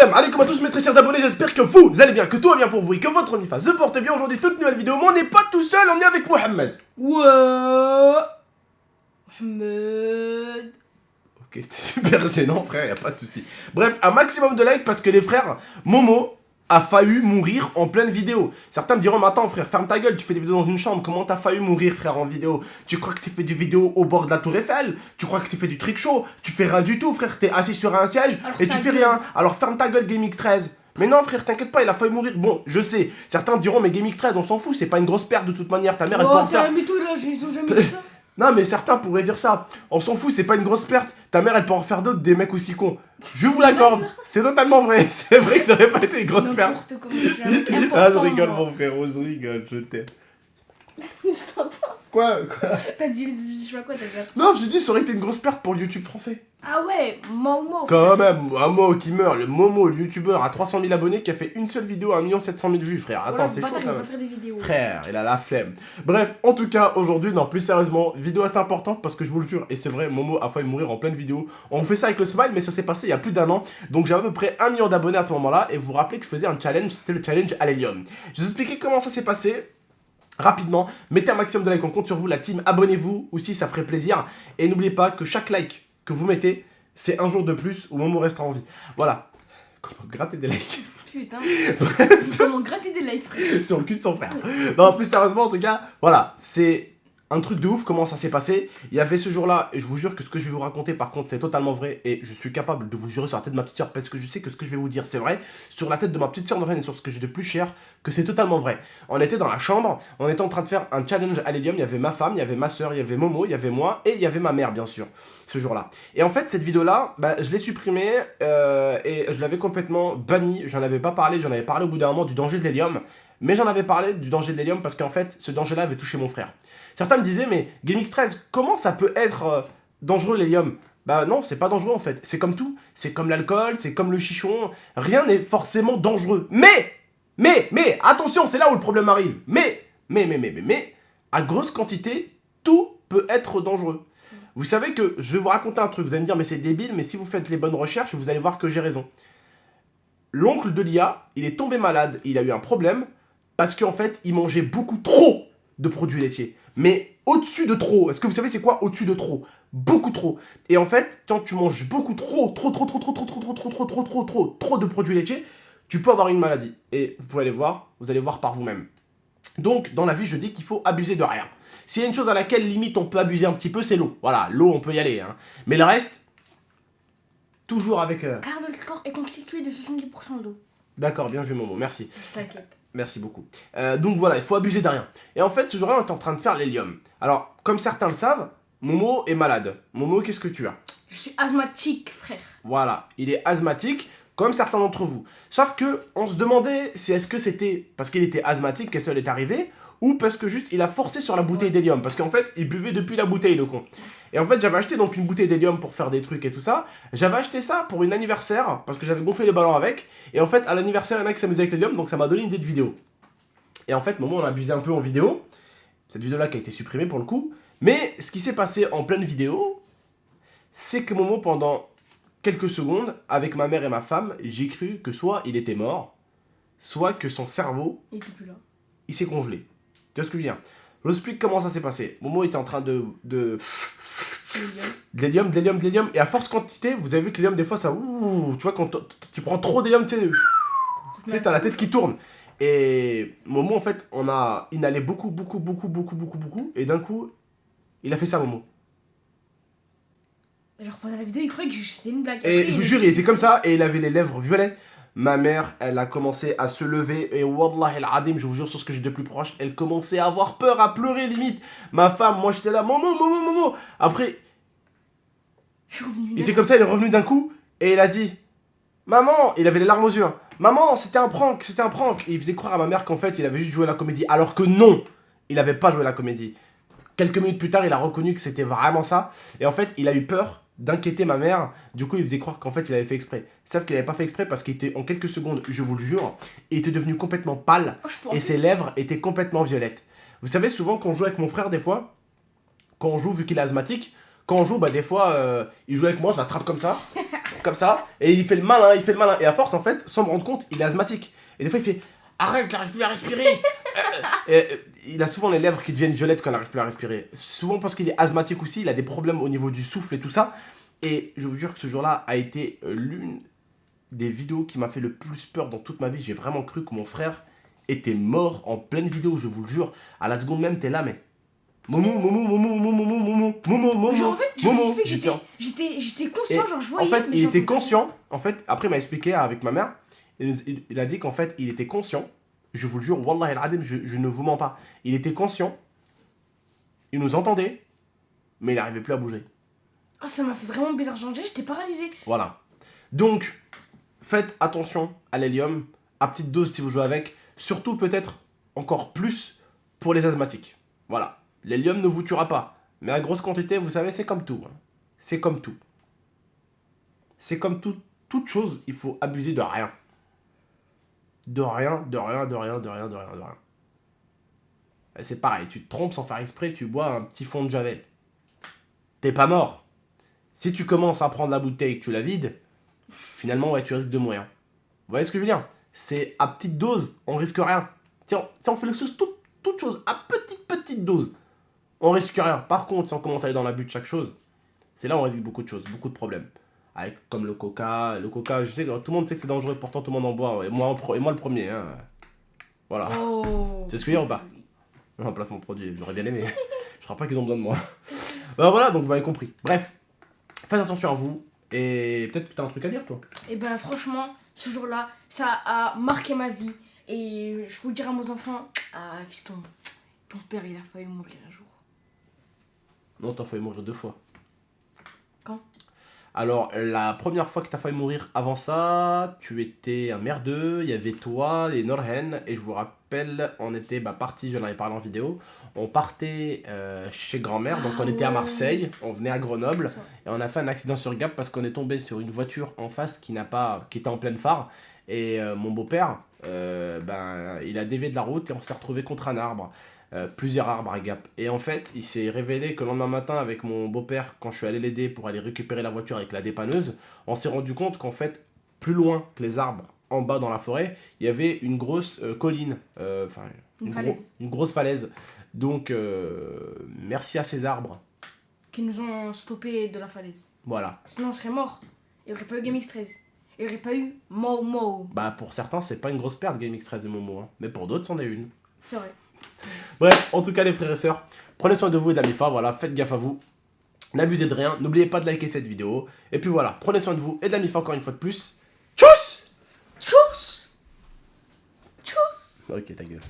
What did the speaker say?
Salam alaikum à tous mes très chers abonnés, j'espère que vous allez bien, que tout va bien pour vous et que votre mifa se porte bien. Aujourd'hui, toute nouvelle vidéo, mais on n'est pas tout seul, on est avec Mohamed. Ouais, Mohamed. Ok, c'était super gênant frère, y'a pas de souci. Bref, un maximum de likes parce que les frères, Momo a failli mourir en pleine vidéo. Certains me diront, mais attends frère, ferme ta gueule, tu fais des vidéos dans une chambre, comment t'as failli mourir frère en vidéo? Tu crois que tu fais des vidéos au bord de la tour Eiffel? Tu crois que tu fais du trick show? Tu fais rien du tout frère, t'es assis sur un siège et tu fais rien. Alors ferme ta gueule GameX13. Mais non frère, t'inquiète pas, il a failli mourir. Bon, je sais, certains diront, mais GameX13 on s'en fout, c'est pas une grosse perte de toute manière, ta mère elle peut en faire... Mais toi là, ils ont jamais dit ça. Non mais certains pourraient dire ça, on s'en fout, c'est pas une grosse perte, ta mère elle peut en faire d'autres, des mecs aussi cons. Je vous l'accorde, c'est totalement vrai, c'est vrai que ça aurait pas été une grosse perte. N'importe comment, c'est un mec important. Ah je rigole moi. mon frère, je rigole, je t'aime. Quoi? T'as dit, je sais pas quoi, t'as déjà. Non, je dis ça aurait été une grosse perte pour le YouTube français. Ah ouais, Momo. Quand même, un mot qui meurt, le Momo, le youtubeur à 300 000 abonnés qui a fait une seule vidéo à 1 700 000 vues frère. Attends, c'est chaud Il quand va même. pas faire des vidéos. Frère, il a la flemme. Bref, en tout cas, aujourd'hui, non, plus sérieusement, vidéo assez importante parce que je vous le jure, et c'est vrai, Momo a failli mourir en pleine vidéo. On fait ça avec le smile, mais ça s'est passé il y a plus d'1 an. Donc j'avais à peu près 1 million d'abonnés à ce moment-là. Et vous vous rappelez que je faisais un challenge, c'était le challenge à l'hélium. Je vous expliquais comment ça s'est passé. Rapidement, mettez un maximum de likes, on compte sur vous, la team, abonnez-vous aussi, ça ferait plaisir. Et n'oubliez pas que chaque like que vous mettez, c'est un jour de plus où Momo restera en vie. Voilà. Comment gratter des likes? Putain. Comment gratter des likes, frère. Sur le cul de son frère. Non, plus sérieusement, en tout cas, voilà, c'est un truc de ouf comment ça s'est passé. Il y avait ce jour-là, et je vous jure que ce que je vais vous raconter, par contre, c'est totalement vrai, et je suis capable de vous jurer sur la tête de ma petite soeur, parce que je sais que ce que je vais vous dire, c'est vrai, sur la tête de ma petite soeur Norène et sur ce que j'ai de plus cher, que c'est totalement vrai. On était dans la chambre, on était en train de faire un challenge à l'hélium, il y avait ma femme, il y avait ma soeur, il y avait Momo, il y avait moi, et il y avait ma mère, bien sûr, ce jour-là. Et en fait, cette vidéo-là, bah, je l'ai supprimée, et je l'avais complètement bannie, j'en avais pas parlé, j'en avais parlé au bout d'un moment du danger de l'hélium, mais j'en avais parlé du danger de l'hélium parce qu'en fait, ce danger-là avait touché mon frère. Certains me disaient, mais GameX13, comment ça peut être dangereux l'hélium? Bah non, c'est pas dangereux en fait. C'est comme tout. C'est comme l'alcool, c'est comme le chichon. Rien n'est forcément dangereux. Mais, attention, c'est là où le problème arrive. Mais, à grosse quantité, tout peut être dangereux. Vous savez que, je vais vous raconter un truc, vous allez me dire, mais c'est débile, mais si vous faites les bonnes recherches, vous allez voir que j'ai raison. L'oncle de Lia, il est tombé malade, il a eu un problème, parce qu'en fait, il mangeait beaucoup trop de produits laitiers. Mais au-dessus de trop. Est-ce que vous savez c'est quoi au-dessus de trop? Beaucoup trop. Et en fait, quand tu manges beaucoup trop de produits laitiers, tu peux avoir une maladie. Et vous pouvez aller voir, vous allez voir par vous-même. Donc, dans la vie, je dis qu'il faut abuser de rien. S'il y a une chose à laquelle, limite, on peut abuser un petit peu, c'est l'eau. Voilà, l'eau, on peut y aller. Hein. Mais le reste, toujours avec... Car notre corps est constitué de 70% d'eau. D'accord, bien vu, Momo, merci. T'inquiète. Merci beaucoup. Donc voilà, il faut abuser de rien. Et en fait, ce jour-là, on est en train de faire l'hélium. Alors, comme certains le savent, Momo est malade. Momo, qu'est-ce que tu as? Je suis asthmatique, frère. Voilà, il est asthmatique, comme certains d'entre vous. Sauf que, on se demandait si est-ce que c'était parce qu'il était asthmatique qu'est-ce qui est arrivé, ou parce que juste il a forcé sur la bouteille d'hélium. Parce qu'en fait, il buvait depuis la bouteille, le con. Et en fait, j'avais acheté donc une bouteille d'hélium pour faire des trucs et tout ça. J'avais acheté ça pour une anniversaire, parce que j'avais gonflé les ballons avec. Et en fait, à l'anniversaire, il y en a qui s'amusaient avec l'hélium, donc ça m'a donné une idée de vidéo. Et en fait, Momo, on a abusé un peu en vidéo. Cette vidéo-là qui a été supprimée pour le coup. Mais ce qui s'est passé en pleine vidéo, c'est que Momo, pendant quelques secondes, avec ma mère et ma femme, j'ai cru que soit il était mort, soit que son cerveau, Il était plus là. il s'est congelé. Tu vois ce que je veux dire? Je vous explique comment ça s'est passé. Momo était en train de l'hélium, et à force quantité, vous avez vu que l'hélium, des fois, ça... Ouh, tu vois, quand tu prends trop d'hélium, tu sais, t'as la tête qui tourne. Et Momo, en fait, on a inhalé beaucoup, et d'un coup, il a fait ça, Momo. Genre pendant la vidéo, il croyait que c'était une blague. Et après, je vous jure, il était comme ça, et il avait les lèvres violettes. Ma mère, elle a commencé à se lever, et wallah el adim, je vous jure sur ce que j'ai de plus proche, elle commençait à avoir peur, à pleurer limite. Ma femme, moi j'étais là, Momo. Après, Je suis revenu. il était comme ça, il est revenu d'un coup, et il a dit, maman, il avait les larmes aux yeux, hein. Maman, c'était un prank. Et il faisait croire à ma mère qu'en fait, il avait juste joué la comédie, alors que non, il avait pas joué la comédie. Quelques minutes plus tard, il a reconnu que c'était vraiment ça, et en fait, il a eu peur d'inquiéter ma mère, du coup il faisait croire qu'en fait il avait fait exprès. Sauf qu'il avait pas fait exprès parce qu'il était en quelques secondes, je vous le jure, il était devenu complètement pâle et ses lèvres étaient complètement violettes. Vous savez, souvent quand on joue avec mon frère des fois, quand on joue vu qu'il est asthmatique, Quand on joue, bah des fois, il joue avec moi, je l'attrape comme ça, et il fait le malin, et à force, en fait, sans me rendre compte, il est asthmatique. Et des fois, il fait arrête, j'arrive plus à respirer. Il a souvent les lèvres qui deviennent violettes quand il n'arrive plus à respirer. Souvent parce qu'il est asthmatique aussi, il a des problèmes au niveau du souffle et tout ça. Et je vous jure que ce jour-là a été l'une des vidéos qui m'a fait le plus peur dans toute ma vie. J'ai vraiment cru que mon frère était mort en pleine vidéo, je vous le jure. À la seconde même, t'es là, mais. Momo, Genre, en fait, je Momo. vous explique que j'étais conscient, genre je voyais. En fait, mais il j'en était pouvais pas. conscient. En fait, après, il m'a expliqué avec ma mère. Il a dit qu'en fait, il était conscient. Je vous le jure, Wallah al-Adim, je ne vous mens pas. Il était conscient. Il nous entendait. Mais il n'arrivait plus à bouger. Ah, ça m'a fait vraiment bizarre, genre j'étais paralysée. Voilà. Donc, faites attention à l'hélium. À petite dose si vous jouez avec. Surtout, peut-être, encore plus pour les asthmatiques. Voilà. L'hélium ne vous tuera pas. Mais à grosse quantité, vous savez, c'est comme tout. Hein. C'est comme tout. C'est comme toute chose, il faut abuser de rien. De rien. Et c'est pareil, tu te trompes sans faire exprès, tu bois un petit fond de javel. T'es pas mort. Si tu commences à prendre la bouteille et que tu la vides, finalement, ouais, tu risques de mourir. Vous voyez ce que je veux dire? C'est à petite dose, on risque rien. Tiens, on fait le chose, toute chose, à petite dose. On risque rien. Par contre, si on commence à aller dans l'abus de chaque chose, c'est là où on risque beaucoup de choses, beaucoup de problèmes. Avec, comme le coca, je sais que tout le monde sait que c'est dangereux, pourtant tout le monde en boit. Et moi le premier. Hein. Voilà. Oh. C'est ce que je veux dire ou pas? Non, placement de produit, j'aurais bien aimé. Je crois pas qu'ils ont besoin de moi. Voilà, donc vous m'avez compris. Bref, faites attention à vous. Et peut-être que t'as un truc à dire, toi. Et ben franchement, ce jour-là, ça a marqué ma vie. Et je vous dirai à mes enfants, ah fiston, ton père il a failli mourir un jour. Non, t'as failli mourir 2 fois. Quand? Alors, la première fois que t'as failli mourir avant ça, tu étais un merdeux, il y avait toi et Norhen, et je vous rappelle, on était partis, j'en avais parlé en vidéo, on partait chez grand-mère, donc on était à Marseille, on venait à Grenoble, Ça. et on a fait un accident sur Gap parce qu'on est tombé sur une voiture en face qui était en pleine phare, et mon beau-père, il a dévié de la route et on s'est retrouvé contre un arbre. Plusieurs arbres à Gap. Et en fait, il s'est révélé que le lendemain matin, avec mon beau-père, quand je suis allé l'aider pour aller récupérer la voiture avec la dépanneuse, on s'est rendu compte qu'en fait, plus loin que les arbres, en bas dans la forêt, il y avait une grosse colline, une grosse falaise. Donc, merci à ces arbres. Qui nous ont stoppé de la falaise. Voilà. Sinon on serait mort. Il n'y aurait pas eu GameX13. Il n'y aurait pas eu Mau. Pour certains, c'est pas une grosse perte, GameX 13 et Momo, hein. Mais pour d'autres, c'en est une. C'est vrai. Bref, en tout cas les frères et sœurs, prenez soin de vous et de la MIFA, voilà, faites gaffe à vous, n'abusez de rien, n'oubliez pas de liker cette vidéo, et puis voilà, prenez soin de vous et de la MIFA encore une fois de plus. Tchuss! Tchuss. Ok, ta gueule.